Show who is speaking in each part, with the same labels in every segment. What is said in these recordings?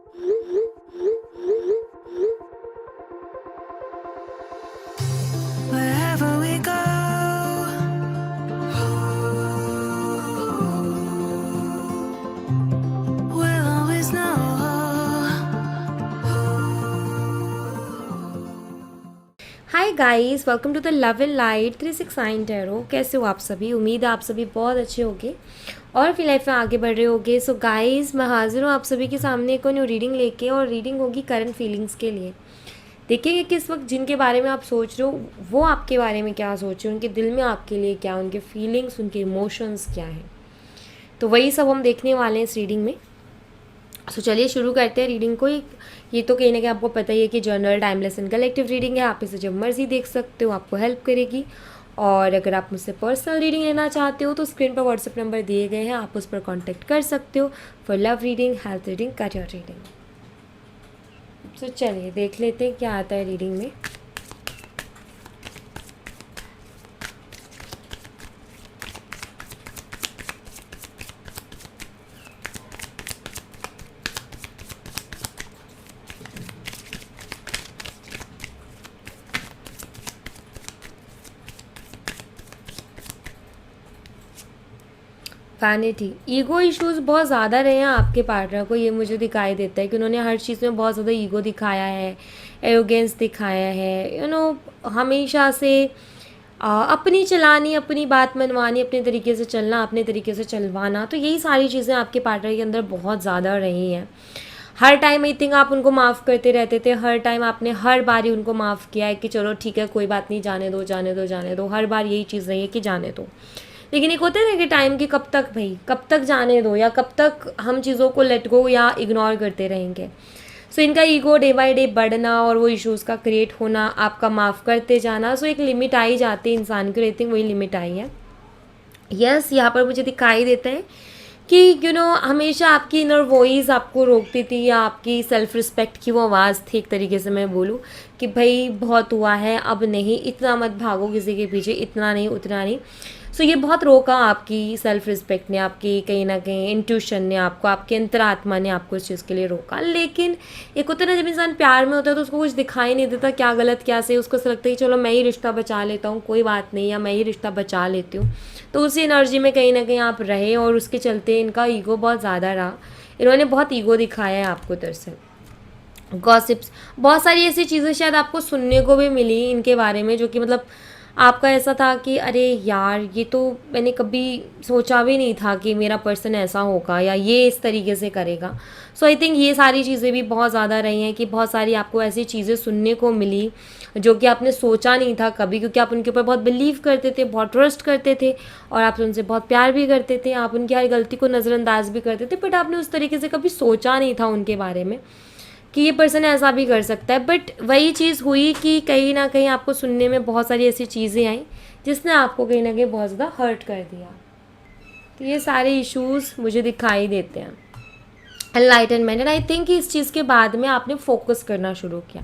Speaker 1: Wherever we go, we'll always know.
Speaker 2: Hi guys, welcome to the love and light 369 tarot. कैसे हो आप सभी? उम्मीद है आप सभी बहुत अच्छे होंगे और अपनी लाइफ में आगे बढ़ रहे होंगे। सो गाइस, मैं हाजिर हूँ आप सभी के सामने एक न्यू रीडिंग लेके, और रीडिंग होगी करंट फीलिंग्स के लिए। देखिए कि किस वक्त जिनके बारे में आप सोच रहे हो वो आपके बारे में क्या सोच रहे हो, उनके दिल में आपके लिए क्या, उनके फीलिंग्स, उनके इमोशंस क्या हैं। तो वही सब हम देखने वाले हैं इस रीडिंग में। सो चलिए शुरू करते हैं रीडिंग को। ये तो कहीं ना कहीं आपको पता ही है कि general timeless and collective reading है। आप इसे जब मर्जी देख सकते हो, आपको हेल्प करेगी। और अगर आप मुझसे पर्सनल रीडिंग लेना चाहते हो तो स्क्रीन पर व्हाट्सएप नंबर दिए गए हैं, आप उस पर कांटेक्ट कर सकते हो for love reading, health reading, career reading. So चलिए देख लेते हैं क्या आता है रीडिंग में। वैनिटी, ईगो इश्यूज बहुत ज़्यादा रहे हैं आपके पार्टनर को। ये मुझे दिखाई देता है कि उन्होंने हर चीज़ में बहुत ज़्यादा ईगो दिखाया है, एरोगेंस दिखाया है। हमेशा से अपनी चलानी, अपनी बात मनवानी, अपने तरीके से चलना, अपने तरीके से चलवाना। तो यही सारी चीज़ें आपके पार्टनर के अंदर बहुत ज़्यादा रही हैं। हर टाइम आई थिंक आप उनको माफ़ करते रहते थे। हर टाइम आपने हर बार ही उनको माफ़ किया है कि चलो ठीक है, कोई बात नहीं, जाने दो जाने दो जाने दो। हर बार यही चीज़ रही है कि जाने दो। लेकिन एक होता है ना कि टाइम की कब तक भाई, कब तक जाने दो, या कब तक हम चीज़ों को लेट गो या इग्नोर करते रहेंगे। सो इनका ईगो डे बाय डे बढ़ना और वो इश्यूज़ का क्रिएट होना, आपका माफ़ करते जाना। सो एक लिमिट आई जाती है इंसान की, आई थिंक वही लिमिट आई है। यस, यहाँ पर मुझे दिखाई देता है कि हमेशा आपकी इनर वॉइस आपको रोकती थी, या आपकी सेल्फ रिस्पेक्ट की वो आवाज़ थी, एक तरीके से मैं बोलूँ कि भाई बहुत हुआ है, अब नहीं, इतना मत भागो किसी के पीछे, इतना नहीं, उतना नहीं। सो ये बहुत रोका आपकी सेल्फ रिस्पेक्ट ने, आपकी कहीं ना कहीं इंट्यूशन ने आपको, आपके अंतरात्मा ने आपको इस चीज़ के लिए रोका। लेकिन एक होता है ना, जब इंसान प्यार में होता है तो उसको कुछ दिखाई नहीं देता क्या गलत क्या सही। उसको ऐसा लगता है कि चलो मैं ही रिश्ता बचा लेता हूँ, कोई बात नहीं, या मैं ही रिश्ता बचा लेती हूँ। तो उसी एनर्जी में कहीं ना कहीं आप रहे, और उसके चलते इनका ईगो बहुत ज़्यादा रहा। इन्होंने बहुत ईगो दिखाया है आपको दरअसल। गॉसिप्स, बहुत सारी ऐसी चीज़ें शायद आपको सुनने को भी मिली इनके बारे में, जो कि मतलब आपका ऐसा था कि अरे यार, ये तो मैंने कभी सोचा भी नहीं था कि मेरा पर्सन ऐसा होगा या ये इस तरीके से करेगा। सो आई थिंक ये सारी चीज़ें भी बहुत ज़्यादा रही हैं कि बहुत सारी आपको ऐसी चीज़ें सुनने को मिली जो कि आपने सोचा नहीं था कभी, क्योंकि आप उनके ऊपर बहुत बिलीव करते थे, बहुत ट्रस्ट करते थे, और आप उनसे बहुत प्यार भी करते थे। आप उनकी हर गलती को नज़रअंदाज भी करते थे, बट आपने उस तरीके से कभी सोचा नहीं था उनके बारे में कि ये पर्सन ऐसा भी कर सकता है। बट वही चीज़ हुई कि कहीं ना कहीं आपको सुनने में बहुत सारी ऐसी चीज़ें आई जिसने आपको कहीं ना कहीं बहुत ज़्यादा हर्ट कर दिया। तो ये सारे इश्यूज़ मुझे दिखाई देते हैं। एनलाइटनमेंट, एंड आई थिंक इस चीज़ के बाद में आपने फोकस करना शुरू किया,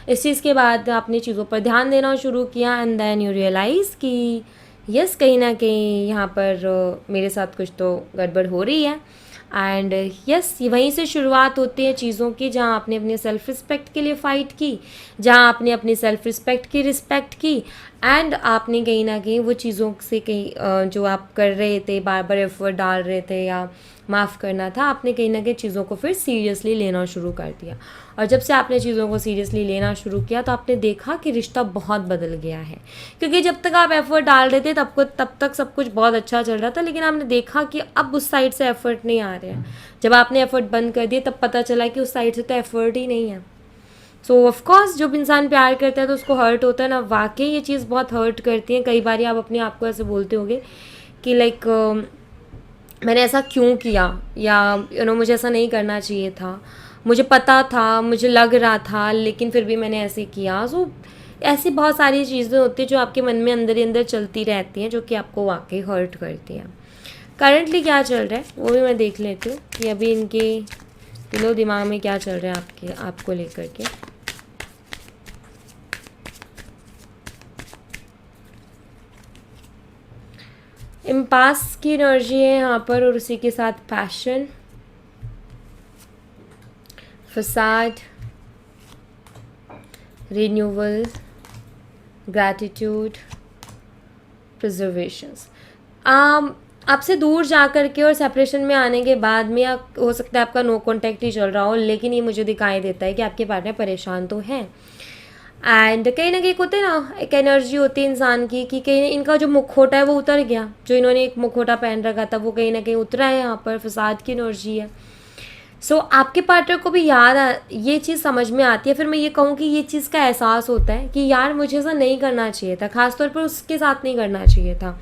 Speaker 2: इस चीज़ के बाद आपने चीज़ों पर ध्यान देना शुरू किया, एंड देन यू रियलाइज़ कि यस, कहीं ना कहीं यहाँ पर मेरे साथ कुछ तो गड़बड़ हो रही है। एंड यस, वहीं से शुरुआत होती है चीज़ों की, जहाँ आपने अपने सेल्फ रिस्पेक्ट के लिए फ़ाइट की, जहाँ आपने अपनी सेल्फ रिस्पेक्ट की रिस्पेक्ट की, एंड आपने कहीं ना कहीं वो चीज़ों से कहीं जो आप कर रहे थे, बार बार एफर्ट डाल रहे थे या माफ़ करना था, आपने कहीं ना कहीं चीज़ों को फिर सीरियसली लेना शुरू कर दिया। और जब से आपने चीज़ों को सीरियसली लेना शुरू किया तो आपने देखा कि रिश्ता बहुत बदल गया है। क्योंकि जब तक आप एफ़र्ट डाल रहे थे तब तक सब कुछ बहुत अच्छा चल रहा था, लेकिन आपने देखा कि अब उस साइड से एफ़र्ट नहीं आ रहे हैं। जब आपने एफ़र्ट बंद कर दिए तब पता चला कि उस साइड से तो एफ़र्ट ही नहीं है। सो ऑफकोर्स जब इंसान प्यार करता है तो उसको हर्ट होता है ना, वाकई ये चीज़ बहुत हर्ट करती है। कई बार आप अपने आप को ऐसे बोलते होगे कि लाइक मैंने ऐसा क्यों किया, या मुझे ऐसा नहीं करना चाहिए था, मुझे पता था, मुझे लग रहा था, लेकिन फिर भी मैंने ऐसे किया। सो ऐसी बहुत सारी चीज़ें होती हैं जो आपके मन में अंदर ही अंदर चलती रहती हैं, जो कि आपको वाकई हर्ट करती हैं। करंटली क्या चल रहा है वो भी मैं देख लेती हूँ कि अभी इनके दिलो दिमाग में क्या चल रहा है आपको लेकर के। इम्पास की एनर्जी है यहाँ पर, और उसी के साथ passion, facade, renewal, gratitude, preservations. आपसे दूर जा कर के और सेपरेशन में आने के बाद में हो सकता है आपका नो कॉन्टैक्ट ही चल रहा हो, लेकिन ये मुझे दिखाई देता है कि आपके पार्टनर परेशान तो हैं. एंड कहीं ना कहीं होते ना, एक एनर्जी होती है इंसान की कि कहीं इनका जो मुखौटा है वो उतर गया, जो इन्होंने एक मुखौटा पहन रखा था वो कहीं ना कहीं उतरा है. यहाँ पर फसाद की एनर्जी है. सो आपके पार्टनर को भी ये चीज़ समझ में आती है. फिर मैं ये कहूँ कि ये चीज़ का एहसास होता है कि यार मुझे ऐसा नहीं करना चाहिए था, ख़ासतौर पर उसके साथ नहीं करना चाहिए था.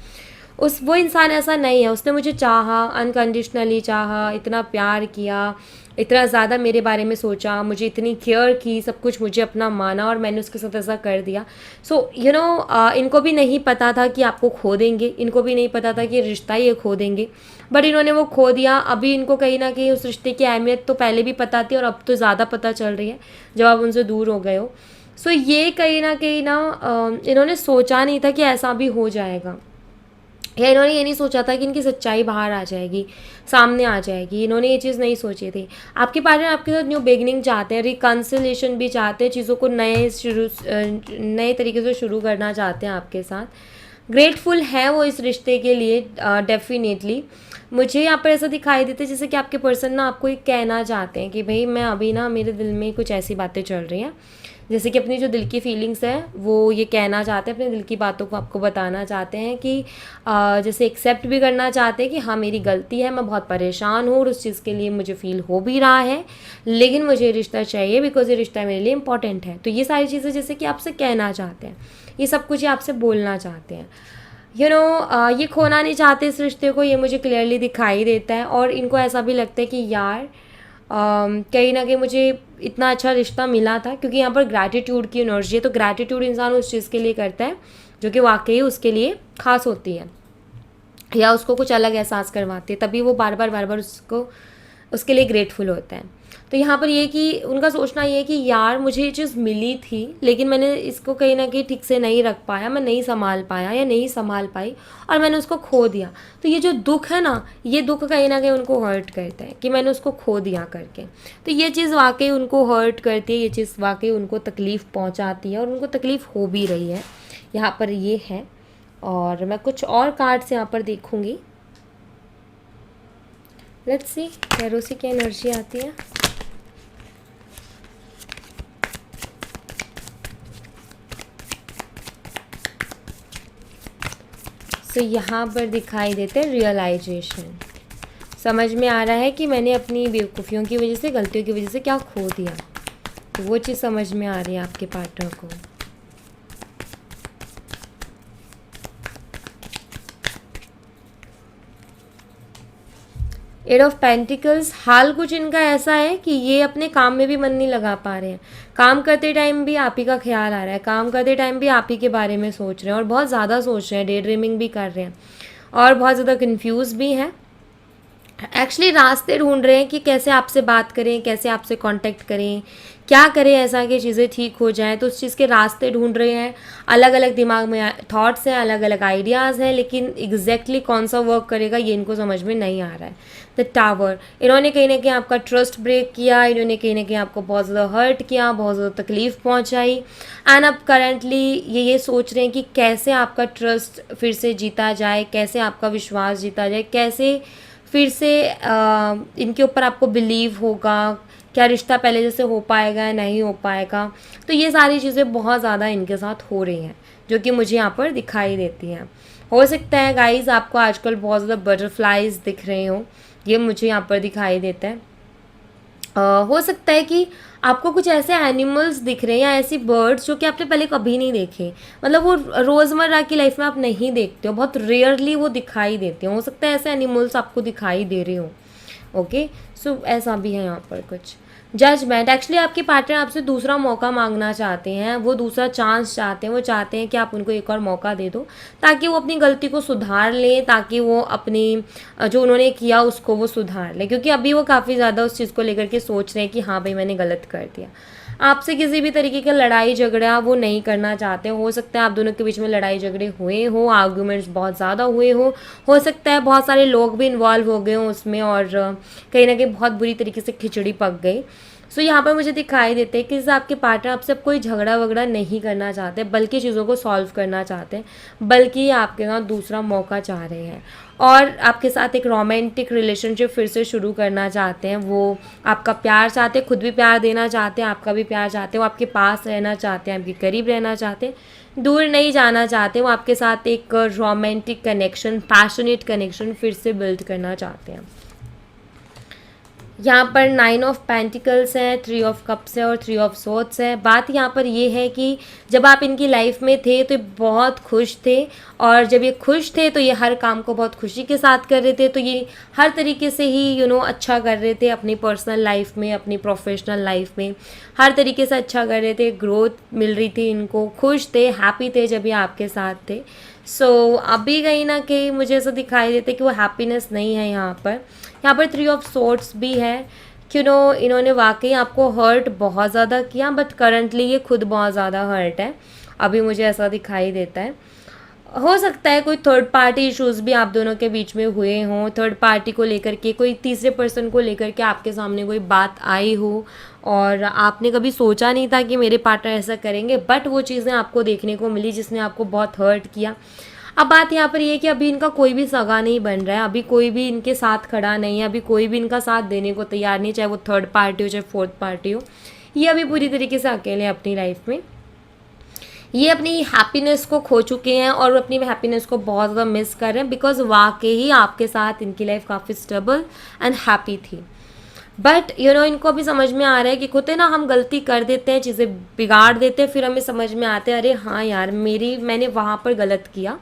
Speaker 2: वो इंसान ऐसा नहीं है, उसने मुझे चाहा, अनकंडीशनली चाहा, इतना प्यार किया, इतना ज़्यादा मेरे बारे में सोचा, मुझे इतनी केयर की, सब कुछ मुझे अपना माना और मैंने उसके साथ ऐसा कर दिया. सो इनको भी नहीं पता था कि आपको खो देंगे, इनको भी नहीं पता था कि रिश्ता ये खो देंगे, बट इन्होंने वो खो दिया. अभी इनको कहीं ना कहीं उस रिश्ते की अहमियत तो पहले भी पता थी और अब तो ज़्यादा पता चल रही है जब आप उनसे दूर हो गए हो. सो ये कहीं ना इन्होंने सोचा नहीं था कि ऐसा भी हो जाएगा, या इन्होंने ये नहीं सोचा था कि इनकी सच्चाई बाहर आ जाएगी, सामने आ जाएगी. इन्होंने ये चीज़ नहीं सोची थी. आपके पार्टनर आपके साथ न्यू बिगनिंग चाहते हैं, रिकन्सिलेशन भी चाहते हैं, चीज़ों को नए तरीके से शुरू करना चाहते हैं आपके साथ. ग्रेटफुल है वो इस रिश्ते के लिए. डेफिनेटली मुझे यहाँ पर ऐसा दिखाई देता है जैसे कि आपके पर्सन ना आपको एक कहना चाहते हैं कि भाई मैं अभी ना, मेरे दिल में कुछ ऐसी बातें चल रही हैं, जैसे कि अपनी जो दिल की फीलिंग्स है वो ये कहना चाहते हैं, अपने दिल की बातों को आपको बताना चाहते हैं कि जैसे एक्सेप्ट भी करना चाहते हैं कि हाँ मेरी गलती है, मैं बहुत परेशान हूँ और उस चीज़ के लिए मुझे फील हो भी रहा है, लेकिन मुझे रिश्ता चाहिए बिकॉज ये रिश्ता मेरे लिए इंपॉर्टेंट है. तो ये सारी चीज़ें जैसे कि आपसे कहना चाहते हैं, ये सब कुछ ये आपसे बोलना चाहते हैं. ये खोना नहीं चाहते इस रिश्ते को, ये मुझे क्लियरली दिखाई देता है. और इनको ऐसा भी लगता है कि यार कहीं ना कहीं मुझे इतना अच्छा रिश्ता मिला था, क्योंकि यहाँ पर ग्रैटिट्यूड की एनर्जी है. तो ग्रैटिट्यूड इंसान उस चीज़ के लिए करता है जो कि वाकई उसके लिए ख़ास होती है या उसको कुछ अलग एहसास करवाती है, तभी वो बार बार उसके लिए ग्रेटफुल होता है. तो यहाँ पर ये कि उनका सोचना ये है कि यार मुझे ये चीज़ मिली थी, लेकिन मैंने इसको कहीं ना कहीं ठीक से नहीं रख पाया, मैं नहीं संभाल पाया या नहीं संभाल पाई और मैंने उसको खो दिया. तो ये जो दुख है ना, ये दुख कहीं ना कहीं उनको हर्ट करता है कि मैंने उसको खो दिया करके. तो ये चीज़ वाकई उनको हर्ट करती है, ये चीज़ वाकई उनको तकलीफ़ पहुँचाती है और उनको तकलीफ़ हो भी रही है. यहाँ पर ये है. और मैं कुछ और कार्ड्स यहाँ पर देखूँगी. लेट्स सी टैरो से क्या एनर्जी आती है. तो यहाँ पर दिखाई देते हैं रियलाइजेशन. समझ में आ रहा है कि मैंने अपनी बेवकूफ़ियों की वजह से, गलतियों की वजह से क्या खो दिया. तो वो चीज़ समझ में आ रही है आपके पार्टनर को. Eight of pentacles. हाल कुछ इनका ऐसा है कि ये अपने काम में भी मन नहीं लगा पा रहे हैं. काम करते टाइम भी आप ही का ख्याल आ रहा है, काम करते टाइम भी आप ही के बारे में सोच रहे हैं और बहुत ज़्यादा सोच रहे हैं, डे ड्रीमिंग भी कर रहे हैं और बहुत ज़्यादा कंफ्यूज भी हैं. एक्चुअली रास्ते ढूंढ रहे हैं कि कैसे आपसे बात करें, कैसे आपसे कांटेक्ट करें, क्या करें ऐसा कि चीज़ें ठीक हो जाएं. तो उस चीज़ के रास्ते ढूंढ रहे हैं. अलग अलग दिमाग में थॉट्स हैं, अलग अलग आइडियाज़ हैं, लेकिन एग्जैक्टली कौन सा वर्क करेगा ये इनको समझ में नहीं आ रहा है. The tower. इन्होंने कहीं ना कहीं आपका ट्रस्ट ब्रेक किया, इन्होंने कहीं ना कहीं आपको बहुत ज़्यादा हर्ट किया, बहुत ज़्यादा तकलीफ़ पहुँचाई. एंड अब करेंटली ये सोच रहे हैं कि कैसे आपका ट्रस्ट फिर से जीता जाए, कैसे आपका विश्वास जीता जाए, कैसे फिर से इनके ऊपर आपको बिलीव होगा, क्या रिश्ता पहले जैसे हो पाएगा या नहीं हो पाएगा. तो ये सारी चीज़ें बहुत ज़्यादा इनके साथ हो रही हैं जो कि मुझे यहाँ पर दिखाई देती हैं. हो सकता है गाइस आपको आजकल बहुत ज़्यादा बटरफ्लाइज दिख रहे हो, ये मुझे यहाँ पर दिखाई देता है. हो सकता है कि आपको कुछ ऐसे एनिमल्स दिख रहे हैं या ऐसी बर्ड्स जो कि आपने पहले कभी नहीं देखे, मतलब वो रोज़मर्रा की लाइफ में आप नहीं देखते हो, बहुत रेयरली वो दिखाई देते हो सकता है ऐसे एनिमल्स आपको दिखाई दे रहे हो. ओके, सो ऐसा भी है यहाँ पर कुछ. जजमेंट. एक्चुअली आपके पार्टनर आपसे दूसरा मौका मांगना चाहते हैं, वो दूसरा चांस चाहते हैं, वो चाहते हैं कि आप उनको एक और मौका दे दो ताकि वो अपनी गलती को सुधार लें, ताकि वो अपनी जो उन्होंने किया उसको वो सुधार लें, क्योंकि अभी वो काफ़ी ज़्यादा उस चीज़ को लेकर के सोच रहे हैं कि हाँ भाई मैंने गलत कर दिया. आपसे किसी भी तरीके का लड़ाई झगड़ा वो नहीं करना चाहते। हो सकता है आप दोनों के बीच में लड़ाई झगड़े हुए हों, आर्गूमेंट्स बहुत ज़्यादा हुए हों, हो सकता है बहुत सारे लोग भी इन्वॉल्व हो गए हों उसमें और कहीं ना कहीं बहुत बुरी तरीके से खिचड़ी पक गई। सो यहाँ पर मुझे दिखाई देते हैं कि जैसे आपके पार्टनर आपसे कोई झगड़ा वगड़ा नहीं करना चाहते, बल्कि चीज़ों को सॉल्व करना चाहते हैं, बल्कि आपके साथ दूसरा मौका चाह रहे हैं और आपके साथ एक रोमांटिक रिलेशनशिप फिर से शुरू करना चाहते हैं। वो आपका प्यार चाहते हैं, खुद भी प्यार देना चाहते हैं, आपका भी प्यार चाहते हैं, वो आपके पास रहना चाहते हैं, आपके करीब रहना चाहते हैं, दूर नहीं जाना चाहते। वो आपके साथ एक रोमांटिक कनेक्शन, पैशनेट कनेक्शन फिर से बिल्ड करना चाहते हैं। यहाँ पर 9 ऑफ पेंटिकल्स है, 3 ऑफ कप्स है और 3 ऑफ सोर्ड्स है। बात यहाँ पर ये है कि जब आप इनकी लाइफ में थे तो ये बहुत खुश थे और जब ये खुश थे तो ये हर काम को बहुत खुशी के साथ कर रहे थे। तो ये हर तरीके से ही अच्छा कर रहे थे अपनी पर्सनल लाइफ में, अपनी प्रोफेशनल लाइफ में, हर तरीके से अच्छा कर रहे थे, ग्रोथ मिल रही थी इनको, खुश थे, हैप्पी थे जब ये आपके साथ थे। सो अभी कहीं ना कहीं मुझे ऐसा दिखाई देता है कि वो हैप्पीनेस नहीं है यहाँ पर। यहाँ पर 3 ऑफ सोर्ड्स भी है कि इन्होंने वाकई आपको हर्ट बहुत ज़्यादा किया, बट करंटली ये खुद बहुत ज़्यादा हर्ट है, अभी मुझे ऐसा दिखाई देता है। हो सकता है कोई थर्ड पार्टी इश्यूज़ भी आप दोनों के बीच में हुए हों, थर्ड पार्टी को लेकर के, कोई तीसरे पर्सन को लेकर के आपके सामने कोई बात आई हो और आपने कभी सोचा नहीं था कि मेरे पार्टनर ऐसा करेंगे, बट वो चीज़ें आपको देखने को मिली जिसने आपको बहुत हर्ट किया। अब बात यहाँ पर ये है कि अभी इनका कोई भी सगा नहीं बन रहा है, अभी कोई भी इनके साथ खड़ा नहीं है, अभी कोई भी इनका साथ देने को तैयार नहीं, चाहे वो थर्ड पार्टी हो चाहे फोर्थ पार्टी हो। ये अभी पूरी तरीके से अकेले हैं अपनी लाइफ में। ये अपनी हैप्पीनेस को खो चुके हैं और अपनी हैप्पीनेस को बहुत ज़्यादा मिस कर रहे हैं, बिकॉज वाकई आपके साथ इनकी लाइफ काफ़ी स्टेबल एंड हैप्पी थी। बट इनको अभी समझ में आ रहा है कि होते हैं ना, हम गलती कर देते हैं, चीज़ें बिगाड़ देते हैं, फिर हमें समझ में आता है अरे हाँ यार मैंने वहाँ पर गलत किया,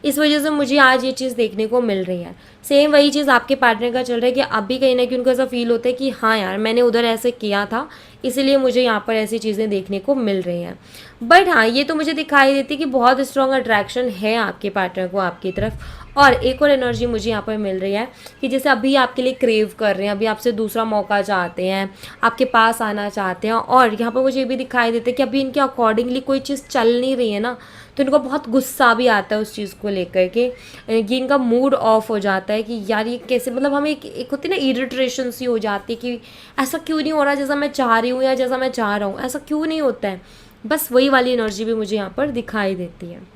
Speaker 2: इस वजह से मुझे आज ये चीज़ देखने को मिल रही है। सेम वही चीज़ आपके पार्टनर का चल रहा है कि अभी कहीं ना कहीं उनको ऐसा फील होता है कि हाँ यार मैंने उधर ऐसे किया था, इसीलिए मुझे यहाँ पर ऐसी चीज़ें देखने को मिल रही हैं। बट हाँ, ये तो मुझे दिखाई देती है कि बहुत स्ट्रॉन्ग अट्रैक्शन है आपके पार्टनर को आपकी तरफ। और एक और एनर्जी मुझे यहाँ पर मिल रही है कि जैसे अभी आपके लिए क्रेव कर रहे हैं, अभी आपसे दूसरा मौका चाहते हैं, आपके पास आना चाहते हैं। और यहाँ पर मुझे ये भी दिखाई देता है कि अभी इनके अकॉर्डिंगली कोई चीज़ चल नहीं रही है ना, तो इनको बहुत गुस्सा भी आता है उस चीज़ को लेकर के, ये इनका मूड ऑफ हो जाता है कि यार ये कैसे, मतलब हमें एक होती है ना इरिटेशन सी हो जाती है कि ऐसा क्यों नहीं हो रहा जैसा मैं चाह रही हूँ या जैसा मैं चाह रहा हूँ, ऐसा क्यों नहीं होता है। बस वही वाली एनर्जी भी मुझे यहाँ पर दिखाई देती है।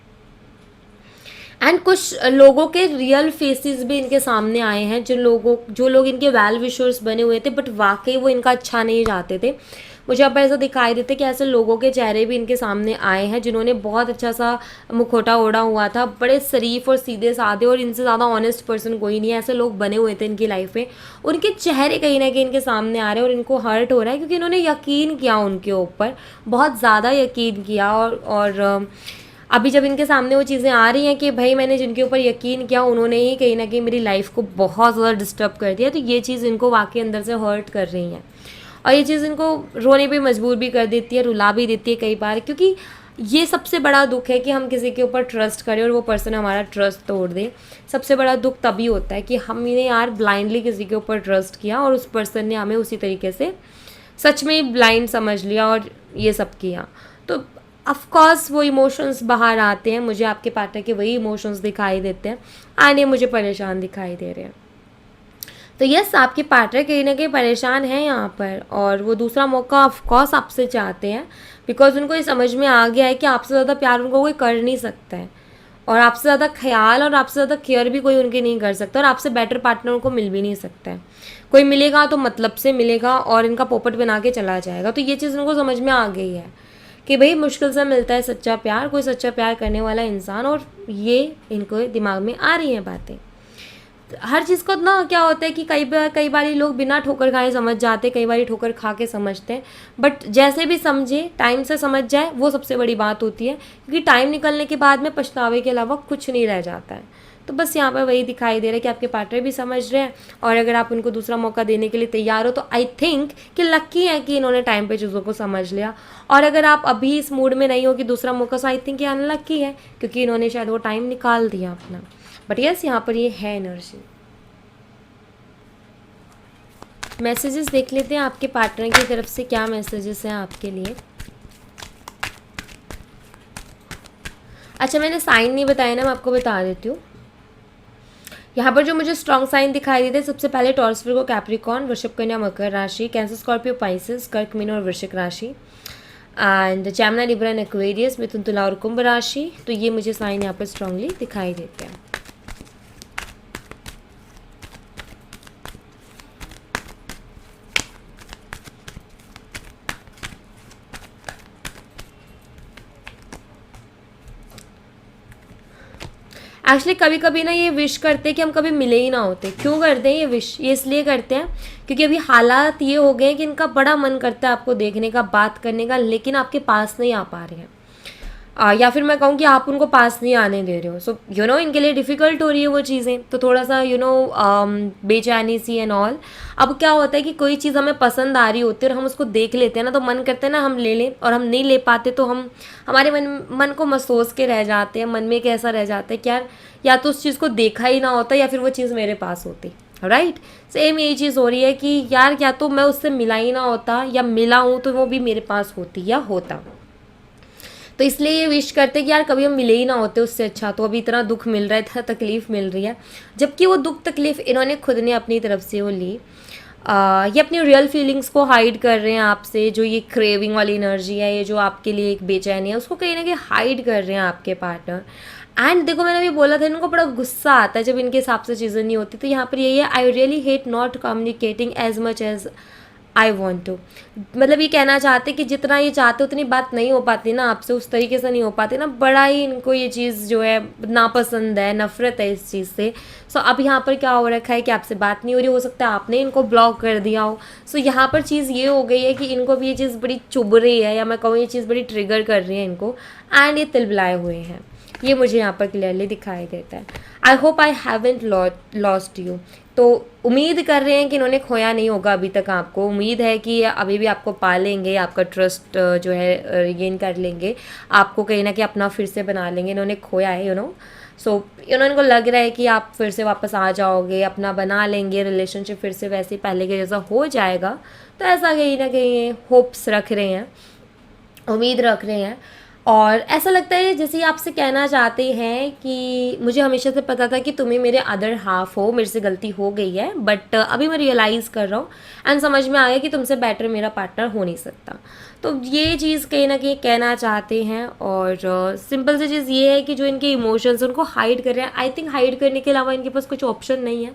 Speaker 2: एंड कुछ लोगों के रियल फेसेस भी इनके सामने आए हैं, जो लोग इनके वेल विशर्स बने हुए थे, बट वाकई वो इनका अच्छा नहीं चाहते थे। मुझे यहाँ पर ऐसा दिखाई देता है कि ऐसे लोगों के चेहरे भी इनके सामने आए हैं जिन्होंने बहुत अच्छा सा मुखौटा ओढ़ा हुआ था, बड़े शरीफ और सीधे साधे, और इनसे ज़्यादा ऑनेस्ट पर्सन कोई नहीं है, ऐसे लोग बने हुए थे इनकी लाइफ में। उनके चेहरे कहीं ना कहीं इनके सामने आ रहे हैं और इनको हर्ट हो रहा है क्योंकि इन्होंने यकीन किया उनके ऊपर, बहुत ज़्यादा यकीन किया। और अभी जब इनके सामने वो चीज़ें आ रही हैं कि भाई मैंने जिनके ऊपर यकीन किया उन्होंने ही कहीं ना कहीं मेरी लाइफ को बहुत ज़्यादा डिस्टर्ब कर दिया, तो ये चीज़ इनको वाकई अंदर से हर्ट कर रही है और ये चीज़ इनको रोने पे मजबूर भी कर देती है, रुला भी देती है कई बार, क्योंकि ये सबसे बड़ा दुख है कि हम किसी के ऊपर ट्रस्ट करें और वो पर्सन हमारा ट्रस्ट तोड़ दे। सबसे बड़ा दुख तभी होता है कि हमने यार ब्लाइंडली किसी के ऊपर ट्रस्ट किया और उस पर्सन ने हमें उसी तरीके से सच में ब्लाइंड समझ लिया और ये सब किया, तो ऑफ कोर्स वो इमोशंस बाहर आते हैं। मुझे आपके पार्टनर के वही इमोशंस दिखाई देते हैं, आने मुझे परेशान दिखाई दे रहे हैं। तो यस, आपके पार्टनर कहीं ना कहीं परेशान है यहाँ पर और वो दूसरा मौका ऑफ कोर्स आपसे चाहते हैं, बिकॉज उनको ये समझ में आ गया है कि आपसे ज़्यादा प्यार उनको कोई कर नहीं सकता है और आपसे ज़्यादा ख्याल और आपसे ज़्यादा केयर भी कोई उनके नहीं कर सकता और आपसे बेटर पार्टनर उनको मिल भी नहीं सकता है। कोई मिलेगा तो मतलब से मिलेगा और इनका पोपट बना के चला जाएगा। तो ये चीज़ उनको समझ में आ गई है कि भाई मुश्किल से मिलता है सच्चा प्यार, कोई सच्चा प्यार करने वाला इंसान, और ये इनको दिमाग में आ रही हैं बातें। हर चीज़ को ना क्या होता है कि कई बार लोग बिना ठोकर खाए समझ जाते, कई बार ठोकर खा के समझते हैं, बट जैसे भी समझे टाइम से समझ जाए वो सबसे बड़ी बात होती है, क्योंकि टाइम निकलने के बाद में पछतावे के अलावा कुछ नहीं रह जाता है। तो बस यहाँ पर वही दिखाई दे रहा है कि आपके पार्टनर भी समझ रहे हैं और अगर आप उनको दूसरा मौका देने के लिए तैयार हो तो आई थिंक कि लकी है कि इन्होंने टाइम पे चीज़ों को समझ लिया। और अगर आप अभी इस मूड में नहीं हो कि दूसरा मौका, सो आई थिंक ये अनलकी है क्योंकि इन्होंने शायद वो टाइम निकाल दिया अपना। बट यस, यहाँ पर ये है एनर्जी। मैसेजेस देख लेते हैं आपके पार्टनर की तरफ से क्या मैसेजेस हैं आपके लिए। अच्छा, मैंने साइन नहीं बताया ना, मैं आपको बता देती हूँ। यहाँ पर जो मुझे स्ट्रॉन्ग साइन दिखाई देते हैं, सबसे पहले टॉरस, विर्गो, कैप्रिकॉर्न, वृषभ, कन्या, मकर राशि, कैंसर, स्कॉर्पियो, पाइसेस, कर्क, मीन और वृश्चिक राशि, and Gemini, Libra and Aquarius, मिथुन, तुला और कुंभ राशि। तो ये मुझे साइन यहाँ पर स्ट्रांगली दिखाई देते हैं। एक्चुअली कभी कभी ना ये विश करते हैं कि हम कभी मिले ही ना होते। क्यों करते हैं ये विश? ये इसलिए करते हैं क्योंकि अभी हालात ये हो गए हैं कि इनका बड़ा मन करता है आपको देखने का, बात करने का, लेकिन आपके पास नहीं आ पा रहे हैं। या फिर मैं कहूँ कि आप उनको पास नहीं आने दे रहे हो। सो इनके लिए डिफ़िकल्ट हो रही है वो चीज़ें, तो थोड़ा सा बेचैनी सी एंड ऑल। अब क्या होता है कि कोई चीज़ हमें पसंद आ रही होती है और हम उसको देख लेते हैं ना, तो मन करता है ना हम ले लें, और हम नहीं ले पाते तो हम हमारे मन को महसूस के रह जाते हैं। मन में एक ऐसा रह जाता है कि यार या तो उस चीज़ को देखा ही ना होता या फिर वो चीज़ मेरे पास होती। राइट, सेम यही चीज़ हो रही है कि यार या तो मैं उससे मिला ही ना होता, या मिला हूँ तो वो भी मेरे पास होती या होता। तो इसलिए ये विश करते कि यार कभी हम मिले ही ना होते, उससे अच्छा तो अभी इतना दुख मिल रहा है, इतना तकलीफ़ मिल रही है। जबकि वो दुख तकलीफ़ इन्होंने खुद ने अपनी तरफ से वो ली। ये अपनी रियल फीलिंग्स को हाइड कर रहे हैं आपसे। जो ये क्रेविंग वाली एनर्जी है, ये जो आपके लिए एक बेचैनी है, उसको कहीं ना कहीं हाइड कर रहे हैं आपके पार्टनर। एंड देखो, मैंने अभी बोला था इनको बड़ा गुस्सा आता है जब इनके हिसाब से चीज़ें नहीं होती। तो यहाँ पर यही है, I really hate not communicating as much as I want to. मतलब ये कहना चाहते कि जितना ये चाहते उतनी बात नहीं हो पाती ना आपसे, उस तरीके से नहीं हो पाती ना। बड़ा ही इनको ये चीज़ जो है नापसंद है, नफरत है इस चीज़ से। सो अब यहाँ पर क्या हो रखा है कि आपसे बात नहीं हो रही, हो सकता है आपने इनको ब्लॉक कर दिया हो। सो यहाँ पर चीज़ ये हो गई है कि इनको भी ये चीज़ बड़ी चुभ रही है, या मैं कहूँ ये चीज़ बड़ी ट्रिगर कर रही है इनको, एंड ये तिलबिलाए हुए हैं। ये मुझे यहाँ पर क्लियरली दिखाई देता है। I hope I haven't lost you. तो उम्मीद कर रहे हैं कि इन्होंने खोया नहीं होगा अभी तक आपको। उम्मीद है कि अभी भी आपको पा लेंगे, आपका ट्रस्ट जो है रिगेन कर लेंगे, आपको कहीं ना कहीं अपना फिर से बना लेंगे। इन्होंने खोया है सो इन्होंने को लग रहा है कि आप फिर से वापस आ जाओगे, अपना बना लेंगे, रिलेशनशिप फिर से वैसे पहले के जैसा हो जाएगा। तो ऐसा कहीं ना कहीं होप्स रख रहे हैं, उम्मीद रख रहे हैं। और ऐसा लगता है जैसे ये आपसे कहना चाहते हैं कि मुझे हमेशा से पता था कि तुम्हें मेरे अदर हाफ हो, मेरे से गलती हो गई है, बट अभी मैं रियलाइज़ कर रहा हूँ एंड समझ में आ गया कि तुमसे बेटर मेरा पार्टनर हो नहीं सकता। तो ये चीज़ कहीं ना कहीं कहना चाहते हैं। और सिंपल सी चीज़ ये है कि जो इनके इमोशंस उनको हाइड कर रहे हैं। आई थिंक हाइड करने के अलावा इनके पास कुछ ऑप्शन नहीं है।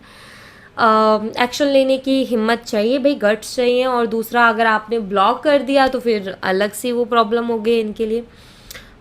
Speaker 2: एक्शन लेने की हिम्मत चाहिए भाई, गट्स चाहिए। और दूसरा, अगर आपने ब्लॉक कर दिया तो फिर अलग सी वो प्रॉब्लम हो गई इनके लिए।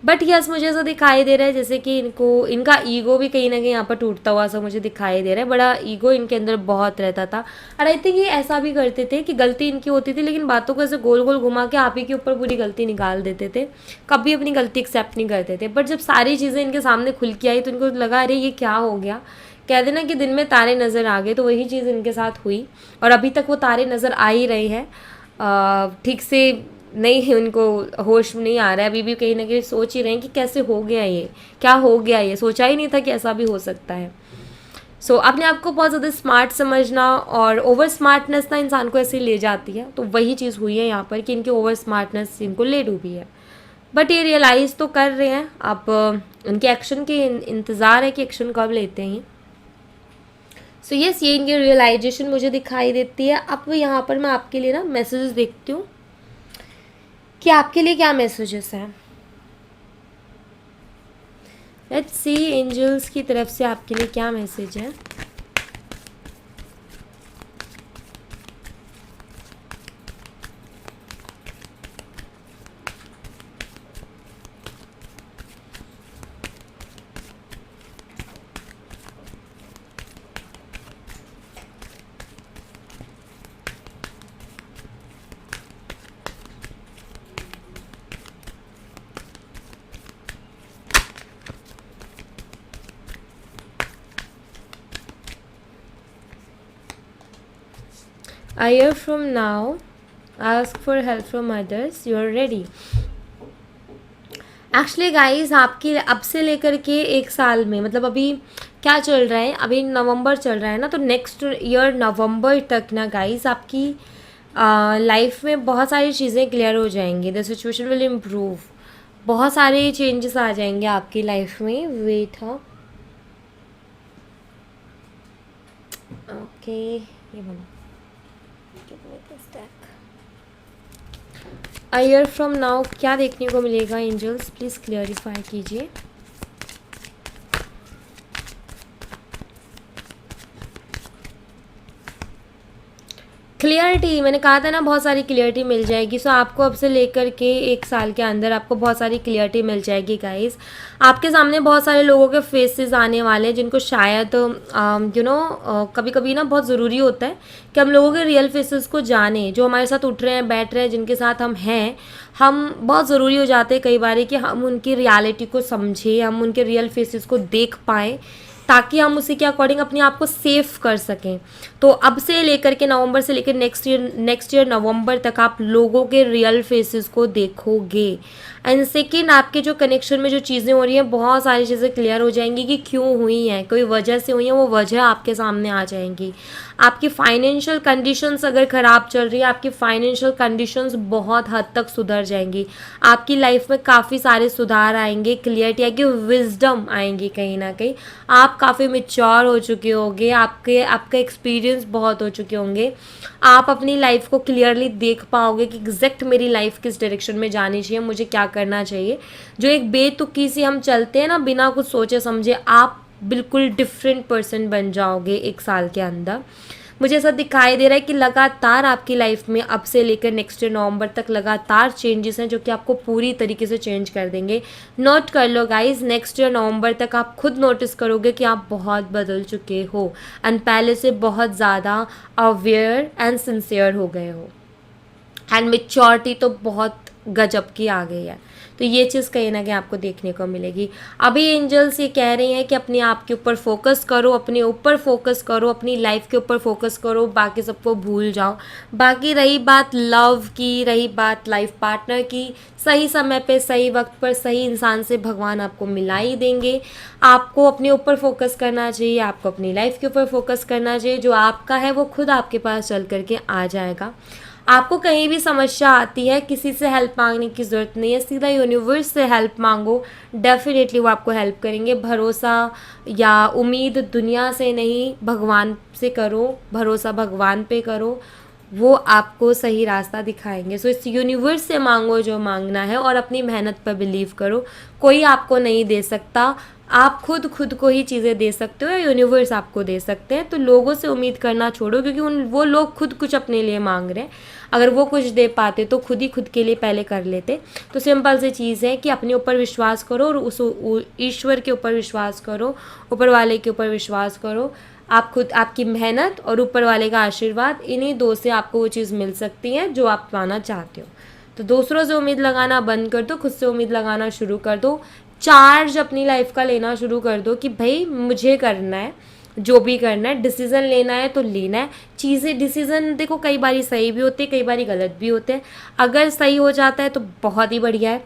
Speaker 2: बट यस, मुझे ऐसा दिखाई दे रहा है जैसे कि इनका ईगो भी कहीं ना कहीं यहाँ पर टूटता हुआ सा मुझे दिखाई दे रहा है। बड़ा ईगो इनके अंदर बहुत रहता था। और आई थिंक ये ऐसा भी करते थे कि गलती इनकी होती थी, लेकिन बातों को ऐसे गोल गोल घुमा के आप ही के ऊपर पूरी गलती निकाल देते थे, कभी अपनी गलती एक्सेप्ट नहीं करते थे। बट जब सारी चीज़ें इनके सामने खुल के आई तो इनको लगा अरे ये क्या हो गया। कह देना कि दिन में तारे नज़र आ गए, तो वही चीज़ इनके साथ हुई। और अभी तक वो तारे नज़र आ ही रहे हैं, ठीक से नहीं है, उनको होश नहीं आ रहा है। अभी भी कहीं ना कहीं सोच ही रहे हैं कि कैसे हो गया ये, क्या हो गया ये, सोचा ही नहीं था कि ऐसा भी हो सकता है। सो अपने आप को बहुत ज़्यादा स्मार्ट समझना और ओवर स्मार्टनेस ना इंसान को ऐसे ले जाती है। तो वही चीज़ हुई है यहाँ पर कि इनकी ओवर स्मार्टनेस इनको ले डूबी है। बट ये रियलाइज़ तो कर रहे हैं। अब उनके एक्शन के इंतज़ार है कि एक्शन कब लेते हैं। सो यस, ये इनकी रियलाइजेशन मुझे दिखाई देती है। अब यहाँ पर मैं आपके लिए ना मैसेजेस देखती हूँ कि आपके लिए क्या मैसेजेस हैं। लेट्स सी एंजल्स की तरफ से आपके लिए क्या मैसेज है। A year from now, ask for help from others, you are ready. Actually guys आपकी अब से लेकर के 1 साल में, मतलब अभी क्या चल रहा है, अभी नवंबर चल रहा है ना, तो नेक्स्ट ईयर नवंबर तक ना गाइस आपकी लाइफ में बहुत सारी चीज़ें क्लियर हो जाएंगी, द सिचुएशन विल इम्प्रूव, बहुत सारे चेंजेस आ जाएंगे आपकी लाइफ में। वेट हाँ, ओके ये बना अ ईयर फ्रॉम नाउ क्या देखने को मिलेगा एंजल्स, प्लीज़ क्लियरिफाई कीजिए। क्लियरिटी, मैंने कहा था ना बहुत सारी क्लियरिटी मिल जाएगी। सो आपको अब से लेकर के 1 साल के अंदर आपको बहुत सारी क्लियरिटी मिल जाएगी गाइस। आपके सामने बहुत सारे लोगों के फेसेस आने वाले हैं जिनको शायद कभी कभी ना बहुत ज़रूरी होता है कि हम लोगों के रियल फेसेस को जाने, जो हमारे साथ उठ रहे हैं बैठ रहे हैं जिनके साथ हम हैं, हम बहुत ज़रूरी हो जाते हैं कई बार कि हम उनकी रियलिटी को समझें, हम उनके रियल फेसेस को देख पाएँ, ताकि हम उसी के अकॉर्डिंग अपने आप को सेफ कर सकें। तो अब से लेकर के नवंबर से लेकर नेक्स्ट ईयर नवंबर तक आप लोगों के रियल फेसेस को देखोगे। एंड सेकेंड, आपके जो कनेक्शन में जो चीज़ें हो रही हैं बहुत सारी चीज़ें क्लियर हो जाएंगी कि क्यों हुई हैं, कोई वजह से हुई हैं, वो वजह आपके सामने आ जाएंगी। आपकी फाइनेंशियल कंडीशंस अगर ख़राब चल रही है, आपकी फाइनेंशियल कंडीशंस बहुत हद तक सुधर जाएंगी। आपकी लाइफ में काफ़ी सारे सुधार आएंगे, क्लियरिटी आएगी, विजडम आएंगी कहीं ना कहीं। आप काफ़ी मेच्योर हो चुके होंगे, आपका एक्सपीरियंस बहुत हो चुके होंगे। आप अपनी लाइफ को क्लियरली देख पाओगे कि एग्जैक्ट मेरी लाइफ किस डायरेक्शन में जानी चाहिए, मुझे क्या करना चाहिए। जो एक बेतुकी से हम चलते हैं ना बिना कुछ सोचे समझे, आप बिल्कुल डिफरेंट पर्सन बन जाओगे 1 साल के अंदर। मुझे ऐसा दिखाई दे रहा है कि लगातार आपकी लाइफ में अब से लेकर नेक्स्ट ईयर नवंबर तक लगातार चेंजेस हैं जो कि आपको पूरी तरीके से चेंज कर देंगे। नोट कर लो गाइज, नेक्स्ट ईयर नवंबर तक आप खुद नोटिस करोगे कि आप बहुत बदल चुके हो एंड पहले से बहुत ज़्यादा अवेयर एंड सिंसियर हो गए हो, एंड मेच्योरिटी तो बहुत गजब की आ गई है। तो ये चीज़ कहीं ना कहीं आपको देखने को मिलेगी। अभी एंजल्स ये कह रही हैं कि अपने आप के ऊपर फोकस करो, अपने ऊपर फोकस करो, अपनी लाइफ के ऊपर फोकस करो, बाकी सबको भूल जाओ। बाकी रही बात लव की, रही बात लाइफ पार्टनर की, सही समय पे सही वक्त पर सही इंसान से भगवान आपको मिला ही देंगे। आपको अपने ऊपर फोकस करना चाहिए, आपको अपनी लाइफ के ऊपर फोकस करना चाहिए। जो आपका है वो खुद आपके पास चल करके आ जाएगा। आपको कहीं भी समस्या आती है, किसी से हेल्प मांगने की ज़रूरत नहीं है, सीधा यूनिवर्स से हेल्प मांगो, डेफिनेटली वो आपको हेल्प करेंगे। भरोसा या उम्मीद दुनिया से नहीं, भगवान से करो, भरोसा भगवान पे करो, वो आपको सही रास्ता दिखाएंगे। सो इस यूनिवर्स से मांगो जो मांगना है और अपनी मेहनत पर बिलीव करो। कोई आपको नहीं दे सकता, आप खुद को ही चीज़ें दे सकते हो या यूनिवर्स आपको दे सकते हैं। तो लोगों से उम्मीद करना छोड़ो, क्योंकि वो लोग खुद कुछ अपने लिए मांग रहे हैं। अगर वो कुछ दे पाते तो खुद ही खुद के लिए पहले कर लेते। तो सिंपल सी चीज़ है कि अपने ऊपर विश्वास करो और उस ईश्वर के ऊपर विश्वास करो, ऊपर वाले के ऊपर विश्वास करो। आप खुद, आपकी मेहनत और ऊपर वाले का आशीर्वाद, इन्हीं दो से आपको वो चीज़ मिल सकती है जो आप पाना चाहते हो। तो दूसरों से उम्मीद लगाना बंद कर दो, खुद से उम्मीद लगाना शुरू कर दो। चार्ज अपनी लाइफ का लेना शुरू कर दो कि भाई मुझे करना है, जो भी करना है, डिसीज़न लेना है तो लेना है। चीज़ें, डिसीज़न देखो कई बारी सही भी होते हैं, कई बारी गलत भी होते हैं। अगर सही हो जाता है तो बहुत ही बढ़िया है,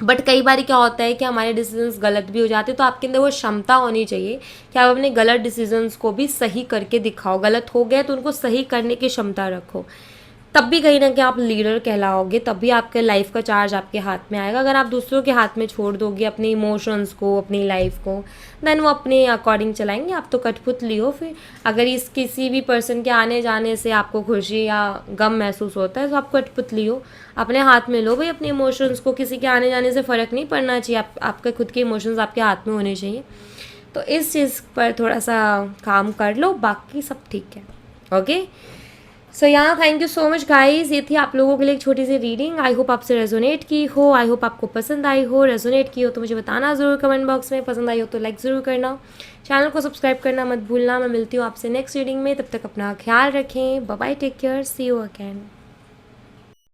Speaker 2: बट कई बार क्या होता है कि हमारे डिसीजंस गलत भी हो जाते हैं। तो आपके अंदर वो क्षमता होनी चाहिए कि आप अपने गलत डिसीजंस को भी सही करके दिखाओ। गलत हो गया तो उनको सही करने की क्षमता रखो, तब भी कहीं ना कहीं आप लीडर कहलाओगे, तब भी आपके लाइफ का चार्ज आपके हाथ में आएगा। अगर आप दूसरों के हाथ में छोड़ दोगे अपने इमोशंस को, अपनी लाइफ को, देन वो अपने अकॉर्डिंग चलाएंगे। आप तो कठपुतली हो फिर। अगर इस किसी भी पर्सन के आने जाने से आपको खुशी या गम महसूस होता है तो आप कठपुतली हो। अपने हाथ में लो भाई अपने इमोशंस को, किसी के आने जाने से फ़र्क नहीं पड़ना चाहिए। आपके खुद के इमोशंस आपके हाथ में होने चाहिए। तो इस चीज़ पर थोड़ा सा काम कर लो, बाकी सब ठीक है। ओके, सो यहाँ thank you so much guys. ये थी आप लोगों के लिए एक छोटी सी रीडिंग। आई होप आपसे रेजोनेट की हो, आई होप आपको पसंद आई हो। रेजोनेट की हो तो मुझे बताना ज़रूर कमेंट बॉक्स में, पसंद आई हो तो लाइक ज़रूर करना, चैनल को सब्सक्राइब करना मत भूलना। मैं मिलती हूँ आपसे नेक्स्ट रीडिंग में, तब तक अपना ख्याल रखें। Bye bye, take care, see you again.